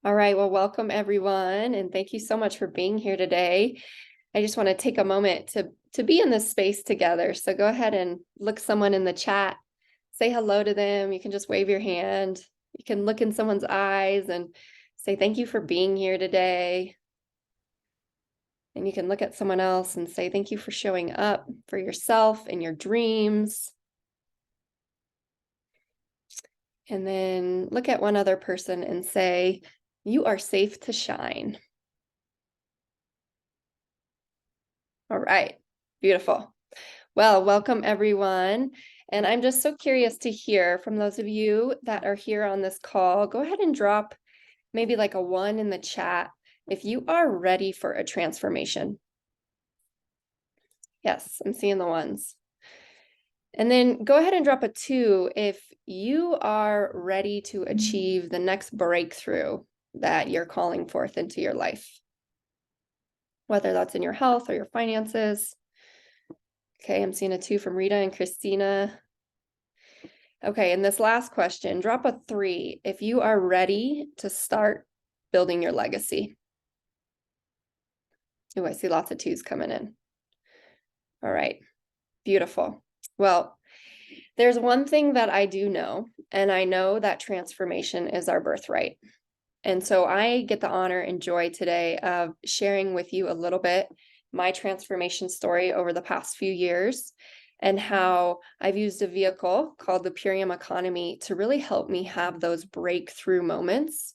All right, well, welcome everyone, and thank you so much for being here today. I just want to take a moment to be in this space together. So go ahead and look someone in the chat, say hello to them. You can just wave your hand. You can look in someone's eyes and say thank you for being here today. And you can look at someone else and say thank you for showing up for yourself and your dreams. And then look at one other person and say, you are safe to shine. All right, beautiful. Well, welcome everyone. And I'm just so curious to hear from those of you that are here on this call. Go ahead and drop maybe like a 1 in the chat if you are ready for a transformation. Yes, I'm seeing the ones. And then go ahead and drop a 2 if you are ready to achieve the next breakthrough that you're calling forth into your life, whether that's in your health or your finances. Okay, I'm seeing a 2 from Rita and Kristina. Okay, and this last question, drop a 3 if you are ready to start building your legacy. Oh, I see lots of 2s coming in. All right, beautiful. Well, there's one thing that I do know, and I know that transformation is our birthright. And so I get the honor and joy today of sharing with you a little bit my transformation story over the past few years and how I've used a vehicle called the Purium Economy to really help me have those breakthrough moments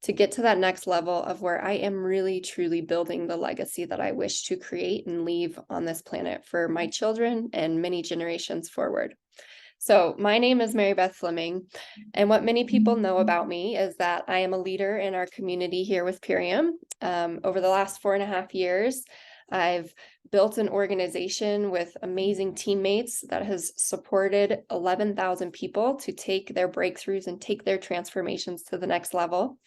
to get to that next level of where I am really truly building the legacy that I wish to create and leave on this planet for my children and many generations forward. So my name is Mary Beth Flemming, and what many people know about me is that I am a leader in our community here with Purium. Over the last 4.5 years, I've built an organization with amazing teammates that has supported 11,000 people to take their breakthroughs and take their transformations to the next level.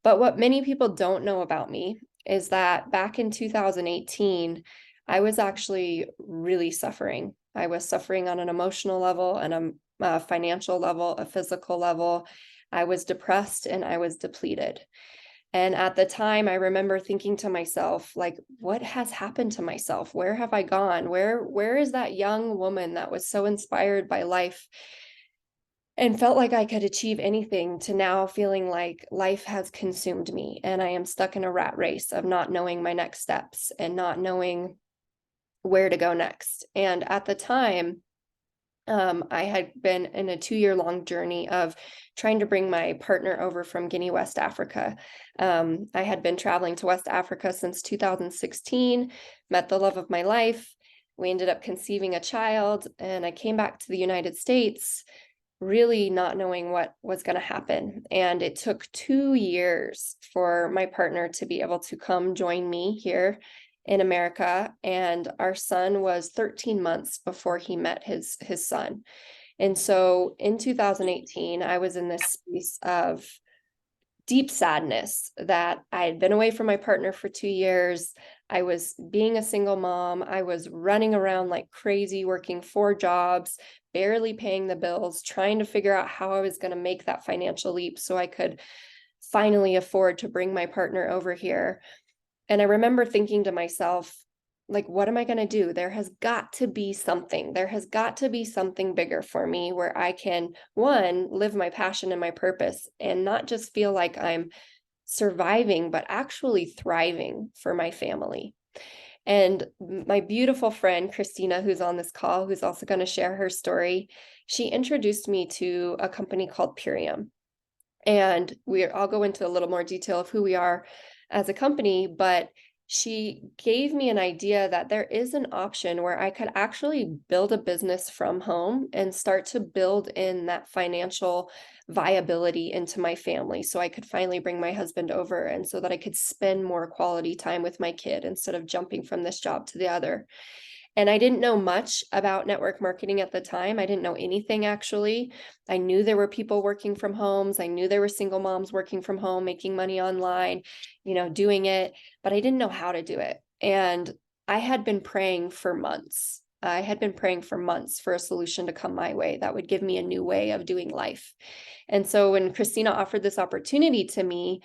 But what many people don't know about me is that back in 2018, I was actually really suffering. I was suffering on an emotional level and a financial level, a physical level. I was depressed and I was depleted. And at the time, I remember thinking to myself, like, what has happened to myself? Where have I gone? Where is that young woman that was so inspired by life and felt like I could achieve anything to now feeling like life has consumed me and I am stuck in a rat race of not knowing my next steps and not knowing where to go next. And at the time, I had been in a 2-year-long journey of trying to bring my partner over from Guinea, West Africa. I had been traveling to West Africa since 2016, met the love of my life. We ended up conceiving a child, and I came back to the United States really not knowing what was going to happen. And it took 2 years for my partner to be able to come join me here in America. And our son was 13 months before he met his son. And so in 2018, I was in this space of deep sadness that I had been away from my partner for 2 years. I was being a single mom. I was running around like crazy, working 4 jobs, barely paying the bills, trying to figure out how I was going to make that financial leap so I could finally afford to bring my partner over here. And I remember thinking to myself, like, what am I going to do? There has got to be something. There has got to be something bigger for me where I can, one, live my passion and my purpose and not just feel like I'm surviving, but actually thriving for my family. And my beautiful friend, Kristina, who's on this call, who's also going to share her story, she introduced me to a company called Purium. And I'll go into a little more detail of who we are as a company, but she gave me an idea that there is an option where I could actually build a business from home and start to build in that financial viability into my family so I could finally bring my husband over and so that I could spend more quality time with my kid instead of jumping from this job to the other. And I didn't know much about network marketing at the time. I didn't know anything actually. I knew there were people working from homes. I knew there were single moms working from home, making money online, doing it, but I didn't know how to do it. And I had been praying for months. I had been praying for months for a solution to come my way that would give me a new way of doing life. And so when Kristina offered this opportunity to me,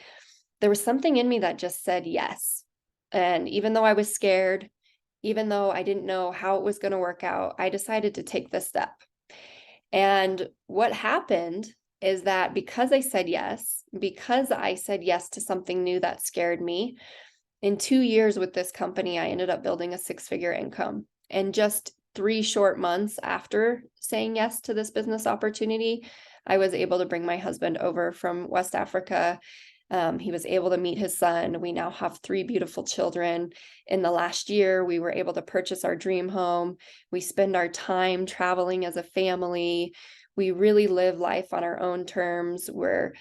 there was something in me that just said yes. And even though I was scared, even though I didn't know how it was going to work out, I decided to take this step. And what happened is that because I said yes to something new that scared me, in 2 years with this company, I ended up building a 6-figure income. And just 3 short months after saying yes to this business opportunity, I was able to bring my husband over from West Africa. He was able to meet his son. We now have 3 beautiful children. In the last year, we were able to purchase our dream home. We spend our time traveling as a family. We really live life on our own terms. We're,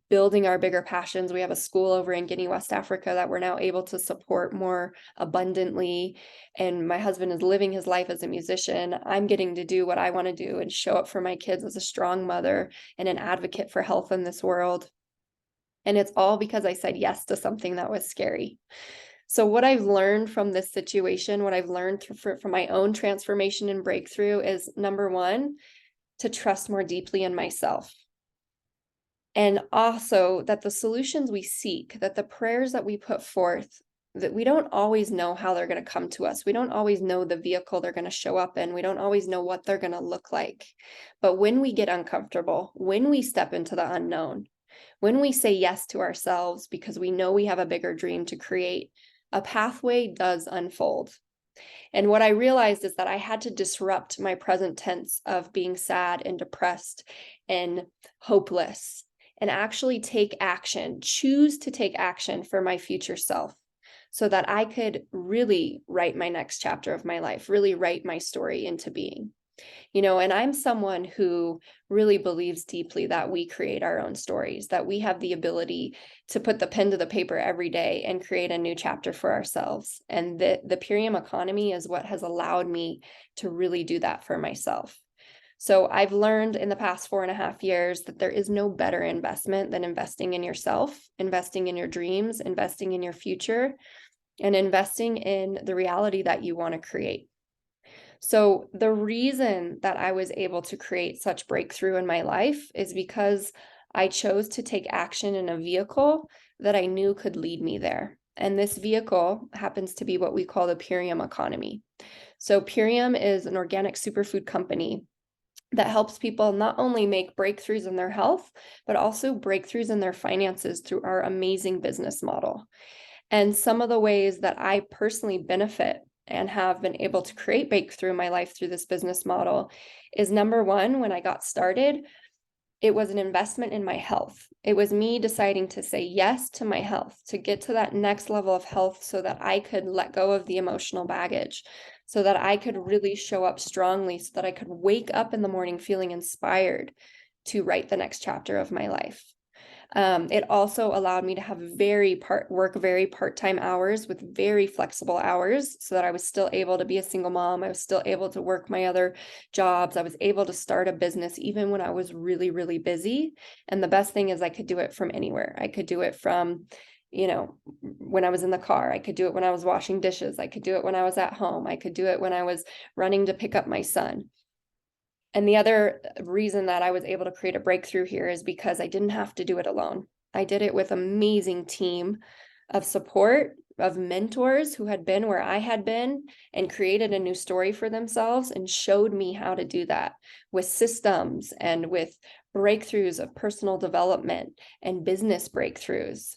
building our bigger passions. We have a school over in Guinea, West Africa that we're now able to support more abundantly. And my husband is living his life as a musician. I'm getting to do what I want to do and show up for my kids as a strong mother and an advocate for health in this world. And it's all because I said yes to something that was scary. So what I've learned from this situation, what I've learned from my own transformation and breakthrough is, number one, to trust more deeply in myself. And also that the solutions we seek, that the prayers that we put forth, that we don't always know how they're going to come to us. We don't always know the vehicle they're going to show up in. We don't always know what they're going to look like. But when we get uncomfortable, when we step into the unknown, when we say yes to ourselves because we know we have a bigger dream to create, a pathway does unfold. And what I realized is that I had to disrupt my present tense of being sad and depressed and hopeless, and actually take action, choose to take action for my future self so that I could really write my next chapter of my life, really write my story into being. And I'm someone who really believes deeply that we create our own stories, that we have the ability to put the pen to the paper every day and create a new chapter for ourselves. And the Purium Economy is what has allowed me to really do that for myself. So I've learned in the past 4.5 years that there is no better investment than investing in yourself, investing in your dreams, investing in your future, and investing in the reality that you want to create. So the reason that I was able to create such breakthrough in my life is because I chose to take action in a vehicle that I knew could lead me there. And this vehicle happens to be what we call the Purium Economy. So Purium is an organic superfood company that helps people not only make breakthroughs in their health, but also breakthroughs in their finances through our amazing business model. And some of the ways that I personally benefit and have been able to create breakthrough in my life through this business model is, number one, when I got started, it was an investment in my health. It was me deciding to say yes to my health, to get to that next level of health so that I could let go of the emotional baggage, so that I could really show up strongly, so that I could wake up in the morning feeling inspired to write the next chapter of my life. It also allowed me to have work very part-time hours with very flexible hours so that I was still able to be a single mom. I was still able to work my other jobs. I was able to start a business even when I was really, really busy. And the best thing is I could do it from anywhere. I could do it from, when I was in the car. I could do it when I was washing dishes. I could do it when I was at home. I could do it when I was running to pick up my son. And the other reason that I was able to create a breakthrough here is because I didn't have to do it alone. I did it with an amazing team of support, of mentors who had been where I had been and created a new story for themselves and showed me how to do that with systems and with breakthroughs of personal development and business breakthroughs.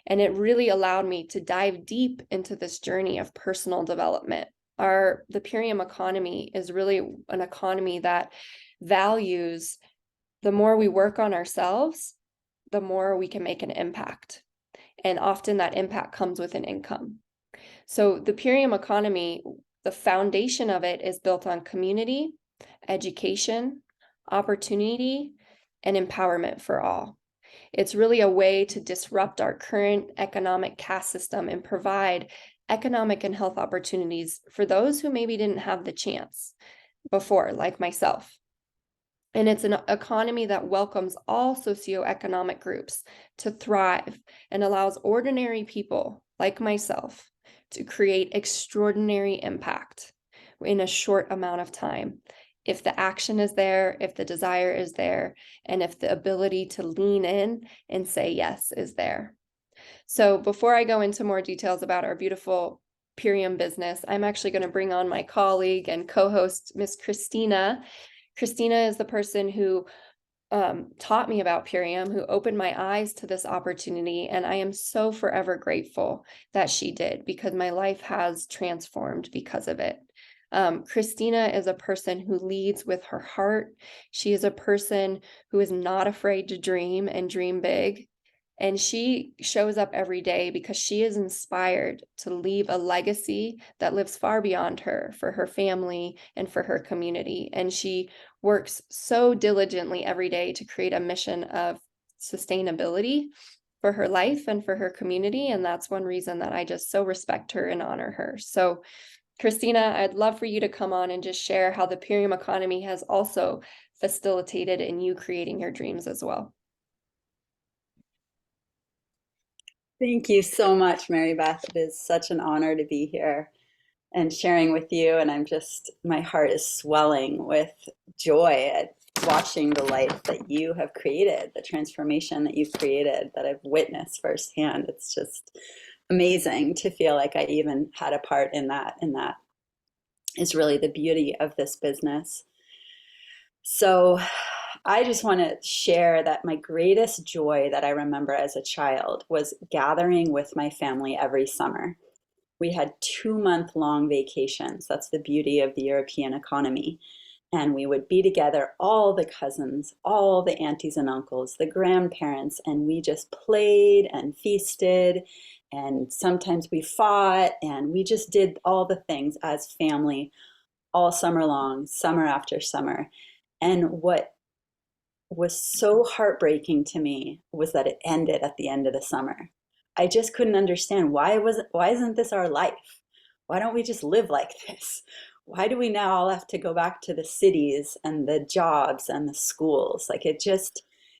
And it really allowed me to dive deep into this journey of personal development. The Purium Economy is really an economy that values the more we work on ourselves, the more we can make an impact. And often that impact comes with an income. So the Purium Economy, the foundation of it is built on community, education, opportunity, and empowerment for all. It's really a way to disrupt our current economic caste system and provide economic and health opportunities for those who maybe didn't have the chance before, like myself. And it's an economy that welcomes all socioeconomic groups to thrive and allows ordinary people like myself to create extraordinary impact in a short amount of time. If the action is there, if the desire is there, and if the ability to lean in and say yes is there. So before I go into more details about our beautiful Purium business, I'm actually going to bring on my colleague and co-host, Miss Kristina. Kristina is the person who taught me about Purium, who opened my eyes to this opportunity. And I am so forever grateful that she did, because my life has transformed because of it. Kristina is a person who leads with her heart. She is a person who is not afraid to dream and dream big. And she shows up every day because she is inspired to leave a legacy that lives far beyond her, for her family and for her community. And she works so diligently every day to create a mission of sustainability for her life and for her community. And that's one reason that I just so respect her and honor her. So, Kristina, I'd love for you to come on and just share how the Purium economy has also facilitated in you creating your dreams as well. Thank you so much, Mary Beth. It is such an honor to be here and sharing with you. And my heart is swelling with joy at watching the life that you have created, the transformation that you've created, that I've witnessed firsthand. It's just amazing to feel like I even had a part in that. And that is really the beauty of this business. So I just want to share that my greatest joy that I remember as a child was gathering with my family every summer. We had 2-month-long vacations. That's the beauty of the European economy. And we would be together, all the cousins, all the aunties and uncles, the grandparents, and we just played and feasted. And sometimes we fought, and we just did all the things as family all summer long, summer after summer. And what was so heartbreaking to me was that it ended at the end of the summer. I just couldn't understand why isn't this our life? Why don't we just live like this? Why do we now all have to go back to the cities and the jobs and the schools? Like it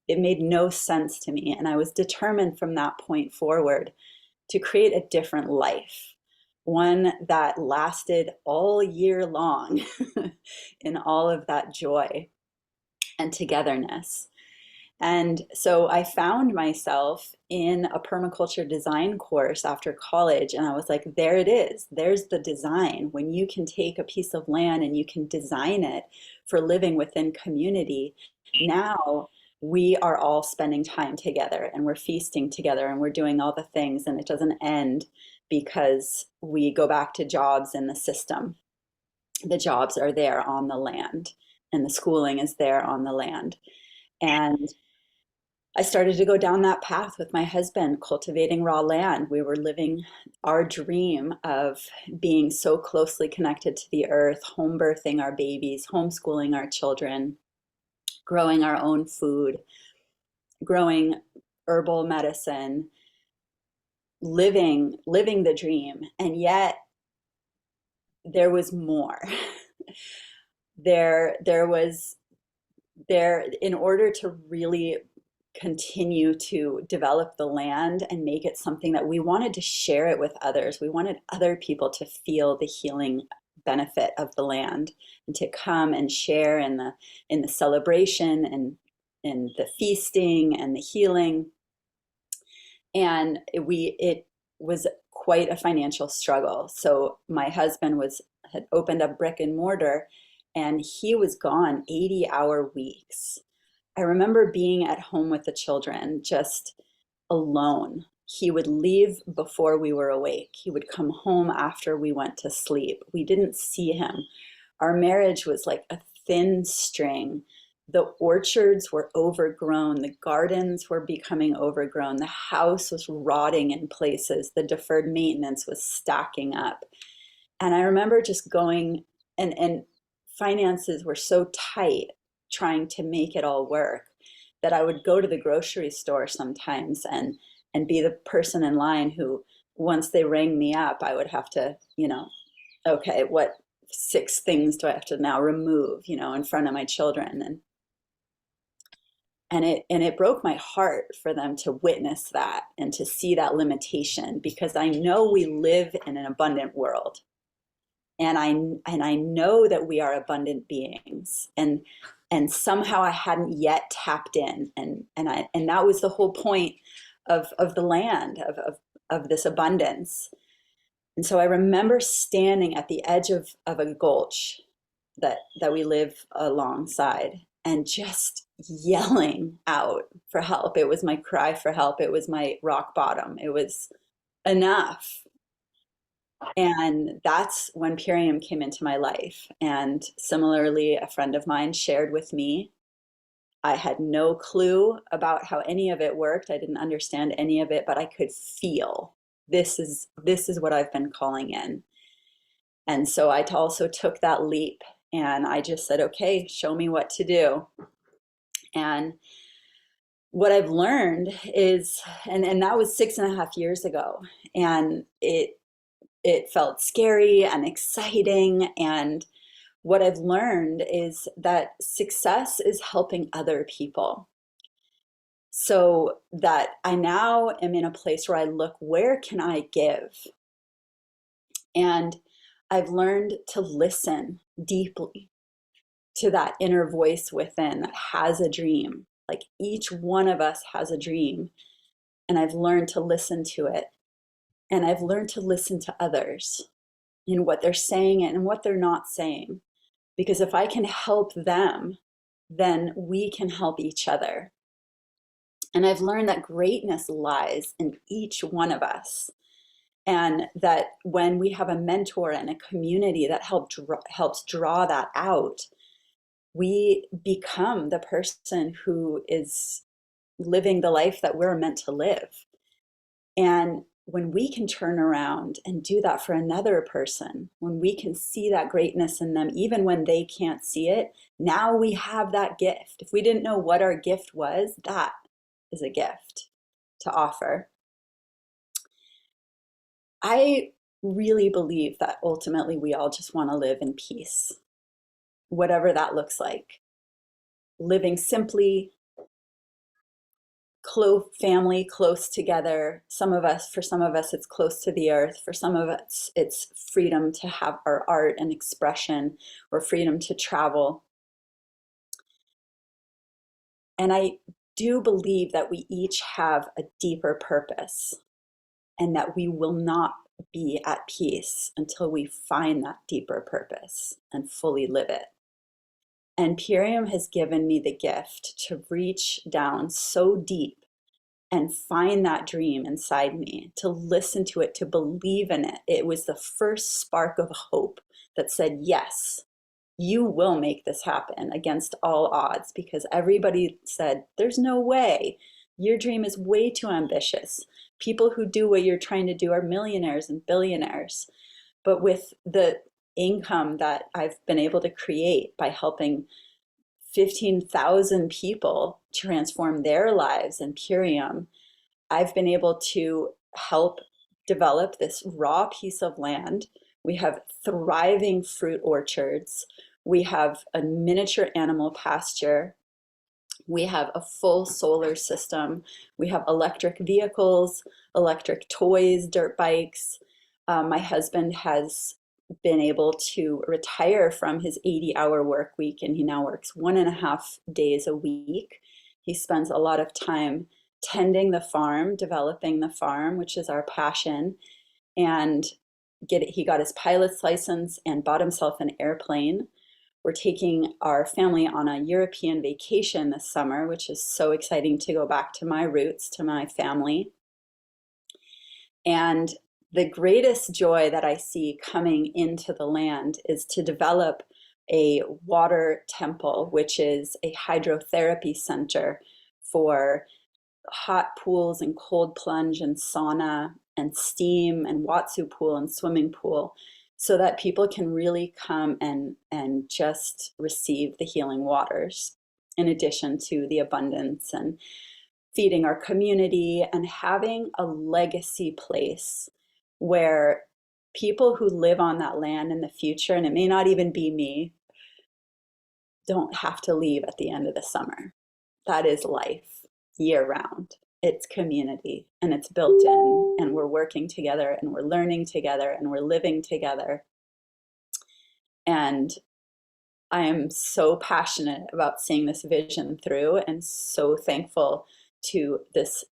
made no sense to me. And I was determined from that point forward to create a different life, one that lasted all year long in all of that joy and togetherness. And so I found myself in a permaculture design course after college, and I was like, there it is. There's the design. When you can take a piece of land and you can design it for living within community, now we are all spending time together and we're feasting together and we're doing all the things, and it doesn't end because we go back to jobs in the system. The jobs are there on the land, and the schooling is there on the land. And I started to go down that path with my husband, cultivating raw land. We were living our dream of being so closely connected to the earth, home birthing our babies, homeschooling our children, growing our own food, growing herbal medicine, living the dream. And yet there was more. there was there in order to really continue to develop the land and make it something that we wanted to share it with others. We wanted other people to feel the healing benefit of the land and to come and share in the celebration and in the feasting and the healing. And it was quite a financial struggle. So my husband had opened up brick and mortar, and he was gone 80-hour weeks. I remember being at home with the children, just alone. He would leave before we were awake. He would come home after we went to sleep. We didn't see him. Our marriage was like a thin string. The orchards were overgrown. The gardens were becoming overgrown. The house was rotting in places. The deferred maintenance was stacking up. And I remember just going, and finances were so tight trying to make it all work that I would go to the grocery store sometimes and be the person in line who, once they rang me up, I would have to, okay, what 6 things do I have to now remove, in front of my children? And it broke my heart for them to witness that and to see that limitation, because I know we live in an abundant world. And I know that we are abundant beings, and somehow I hadn't yet tapped in, and that was the whole point of the land, of this abundance. And so I remember standing at the edge of a gulch that we live alongside and just yelling out for help. It was my cry for help. It was my rock bottom. It was enough. And that's when Purium came into my life. And similarly, a friend of mine shared with me. I had no clue about how any of it worked. I didn't understand any of it, but I could feel this is what I've been calling in. And so I also took that leap and I just said, okay, show me what to do. And what I've learned is, and that was 6.5 years ago, and it felt scary and exciting. And what I've learned is that success is helping other people. So that I now am in a place where I look, where can I give? And I've learned to listen deeply to that inner voice within that has a dream. Like each one of us has a dream. And I've learned to listen to it. And I've learned to listen to others in what they're saying and what they're not saying. Because if I can help them, then we can help each other. And I've learned that greatness lies in each one of us. And that when we have a mentor and a community that helps draw that out, we become the person who is living the life that we're meant to live. And when we can turn around and do that for another person, when we can see that greatness in them, even when they can't see it, now we have that gift. If we didn't know what our gift was, that is a gift to offer. I really believe that ultimately we all just want to live in peace, whatever that looks like. Living simply, close family, close together. For some of us, it's close to the earth. For some of us, it's freedom to have our art and expression, or freedom to travel. And I do believe that we each have a deeper purpose, and that we will not be at peace until we find that deeper purpose and fully live it. And Purium has given me the gift to reach down so deep and find that dream inside me, to listen to it, to believe in it. It was the first spark of hope that said, yes, you will make this happen against all odds, because everybody said, there's no way. Your dream is way too ambitious. People who do what you're trying to do are millionaires and billionaires. But with the income that I've been able to create by helping 15,000 people transform their lives in Purium, I've been able to help develop this raw piece of land. We have thriving fruit orchards. We have a miniature animal pasture. We have a full solar system. We have electric vehicles, electric toys, dirt bikes. My husband has been able to retire from his 80-hour work week, and he now works 1.5 days a week. He spends a lot of time tending the farm, developing the farm, which is our passion. And he got his pilot's license and bought himself an airplane. We're taking our family on a European vacation this summer, which is so exciting to go back to my roots, to my family. And the greatest joy that I see coming into the land is to develop a water temple, which is a hydrotherapy center for hot pools and cold plunge and sauna and steam and Watsu pool and swimming pool, so that people can really come and just receive the healing waters, in addition to the abundance and feeding our community and having a legacy place where people who live on that land in the future, and it may not even be me, don't have to leave at the end of the summer. That is life year round. It's community, and it's built in, and we're working together, and we're learning together, and we're living together. And I am so passionate about seeing this vision through, and so thankful to this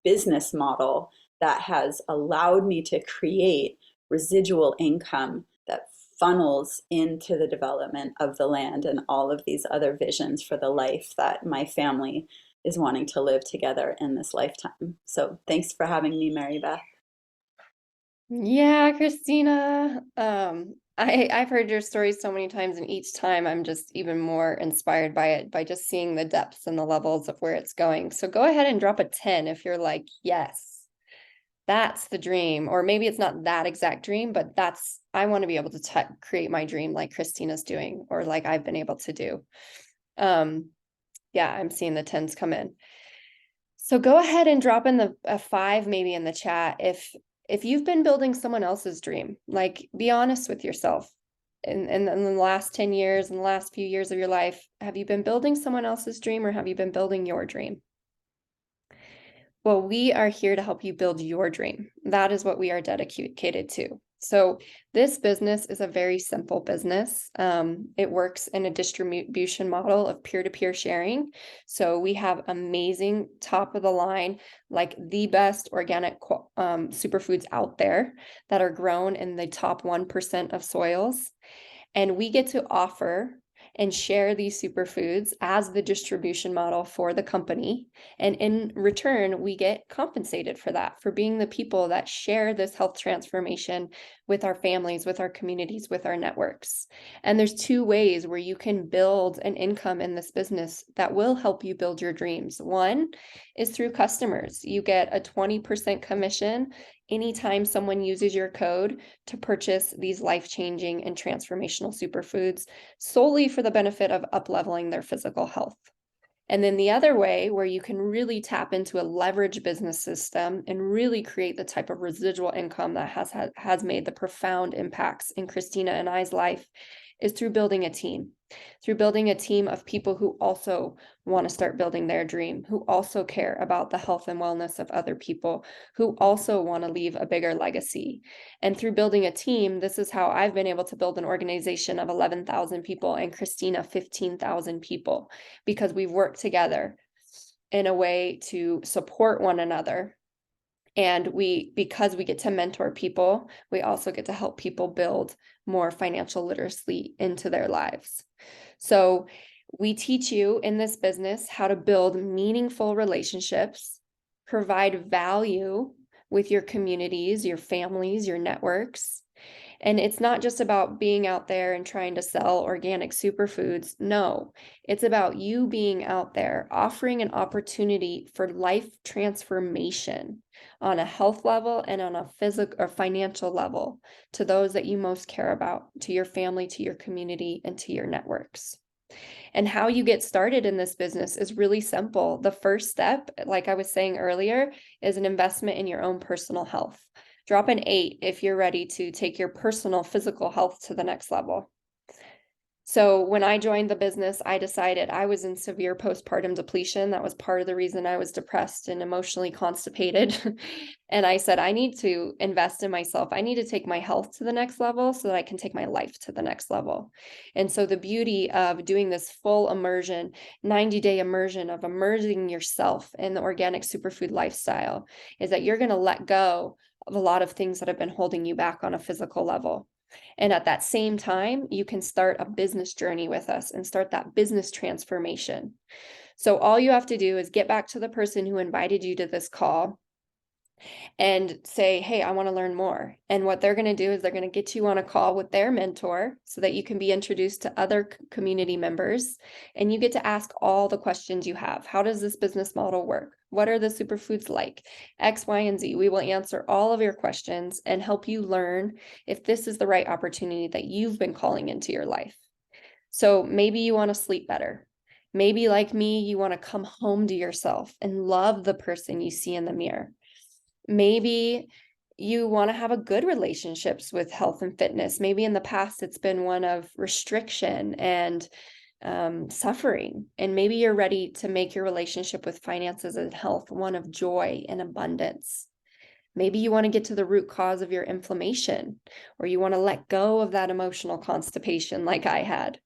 business model that has allowed me to create residual income that funnels into the development of the land and all of these other visions for the life that my family is wanting to live together in this lifetime. So thanks for having me, Mary Beth. Yeah, Kristina. I've heard your story so many times, and each time I'm just even more inspired by it, by just seeing the depths and the levels of where it's going. So go ahead and drop a 10 if you're like, yes, that's the dream. Or maybe it's not that exact dream, but I want to be able to create my dream like Kristina's doing, or like I've been able to do. Yeah, I'm seeing the 10s come in. So go ahead and drop in a 5 maybe in the chat if you've been building someone else's dream. Like, be honest with yourself. In the last 10 years, in the last few years of your life, have you been building someone else's dream, or have you been building your dream? Well, we are here to help you build your dream. That is what we are dedicated to. So this business is a very simple business. It works in a distribution model of peer-to-peer sharing. So we have amazing top of the line, like the best organic superfoods out there that are grown in the top 1% of soils. And we get to offer and share these superfoods as the distribution model for the company. And in return, we get compensated for that, for being the people that share this health transformation with our families, with our communities, with our networks. And there's 2 ways where you can build an income in this business that will help you build your dreams. One is through customers. You get a 20% commission anytime someone uses your code to purchase these life-changing and transformational superfoods solely for the benefit of up-leveling their physical health. And then the other way, where you can really tap into a leverage business system and really create the type of residual income that has made the profound impacts in Kristina and I's life, is through building a team of people who also want to start building their dream, who also care about the health and wellness of other people, who also want to leave a bigger legacy. And through building a team, this is how I've been able to build an organization of 11,000 people and Kristina 15,000 people, because we've worked together in a way to support one another. And because we get to mentor people, we also get to help people build more financial literacy into their lives. So we teach you in this business how to build meaningful relationships, provide value with your communities, your families, your networks. And it's not just about being out there and trying to sell organic superfoods. No, it's about you being out there offering an opportunity for life transformation on a health level and on a physical or financial level to those that you most care about, to your family, to your community, and to your networks. And how you get started in this business is really simple. The first step, like I was saying earlier, is an investment in your own personal health. Drop an 8 if you're ready to take your personal physical health to the next level. So when I joined the business, I decided I was in severe postpartum depletion. That was part of the reason I was depressed and emotionally constipated. And I said, I need to invest in myself. I need to take my health to the next level so that I can take my life to the next level. And so the beauty of doing this full immersion, 90-day immersion of immersing yourself in the organic superfood lifestyle is that you're going to let go of a lot of things that have been holding you back on a physical level. And at that same time, you can start a business journey with us and start that business transformation. So all you have to do is get back to the person who invited you to this call and say, hey, I want to learn more. And what they're going to do is they're going to get you on a call with their mentor so that you can be introduced to other community members. And you get to ask all the questions you have. How does this business model work? What are the superfoods like? X, Y, and Z. We will answer all of your questions and help you learn if this is the right opportunity that you've been calling into your life. So maybe you want to sleep better. Maybe like me, you want to come home to yourself and love the person you see in the mirror. Maybe you want to have a good relationships with health and fitness. Maybe in the past it's been one of restriction and suffering. And maybe you're ready to make your relationship with finances and health one of joy and abundance. Maybe you want to get to the root cause of your inflammation, or you want to let go of that emotional constipation like I had.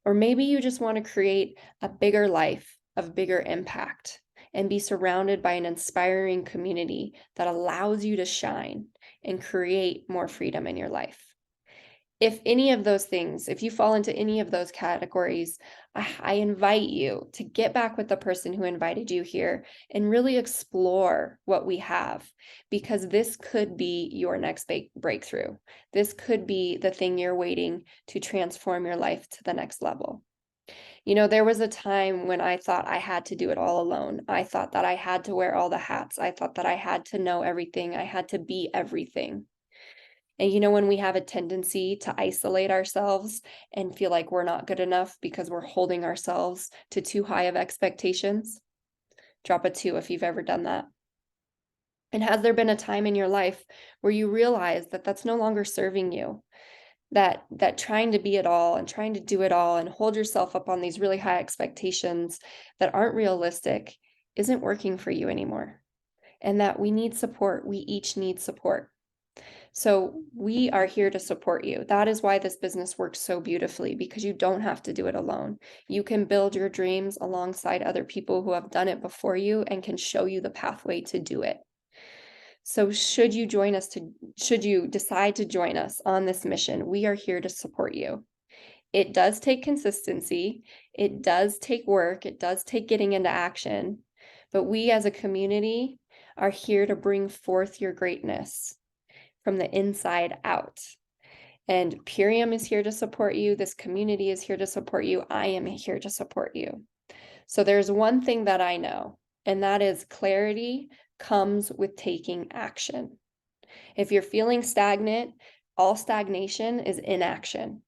Or maybe you just want to create a bigger life of bigger impact. and be surrounded by an inspiring community that allows you to shine and create more freedom in your life. If any of those things, if you fall into any of those categories, I invite you to get back with the person who invited you here and really explore what we have, because this could be your next breakthrough. This could be the thing you're waiting to transform your life to the next level. You know, there was a time when I thought I had to do it all alone. I thought that I had to wear all the hats. I thought that I had to know everything. I had to be everything. And you know, when we have a tendency to isolate ourselves and feel like we're not good enough because we're holding ourselves to too high of expectations, drop a 2 if you've ever done that. And has there been a time in your life where you realize that that's no longer serving you? That trying to be it all and trying to do it all and hold yourself up on these really high expectations that aren't realistic isn't working for you anymore. And that we need support. We each need support. So we are here to support you. That is why this business works so beautifully, because you don't have to do it alone. You can build your dreams alongside other people who have done it before you and can show you the pathway to do it. So should you decide to join us on this mission, we are here to support you. It does take consistency. It does take work. It does take getting into action. But we as a community are here to bring forth your greatness from the inside out. And Purium is here to support you. This community is here to support you. I am here to support you. So there's one thing that I know, and that is clarity comes with taking action. If you're feeling stagnant, all stagnation is inaction.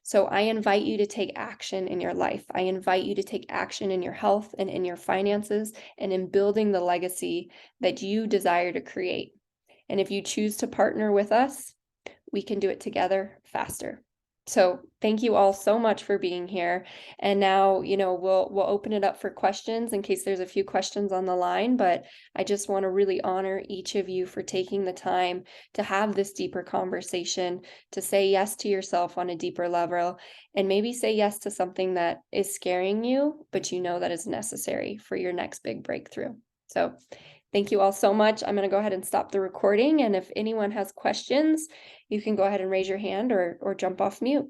So I invite you to take action in your life. I invite you to take action in your health and in your finances and in building the legacy that you desire to create. And if you choose to partner with us, we can do it together faster. So thank you all so much for being here. And now, you know, we'll open it up for questions in case there's a few questions on the line, but I just want to really honor each of you for taking the time to have this deeper conversation, to say yes to yourself on a deeper level, and maybe say yes to something that is scaring you, but you know that is necessary for your next big breakthrough. So thank you all so much. I'm going to go ahead and stop the recording. And if anyone has questions, you can go ahead and raise your hand or jump off mute.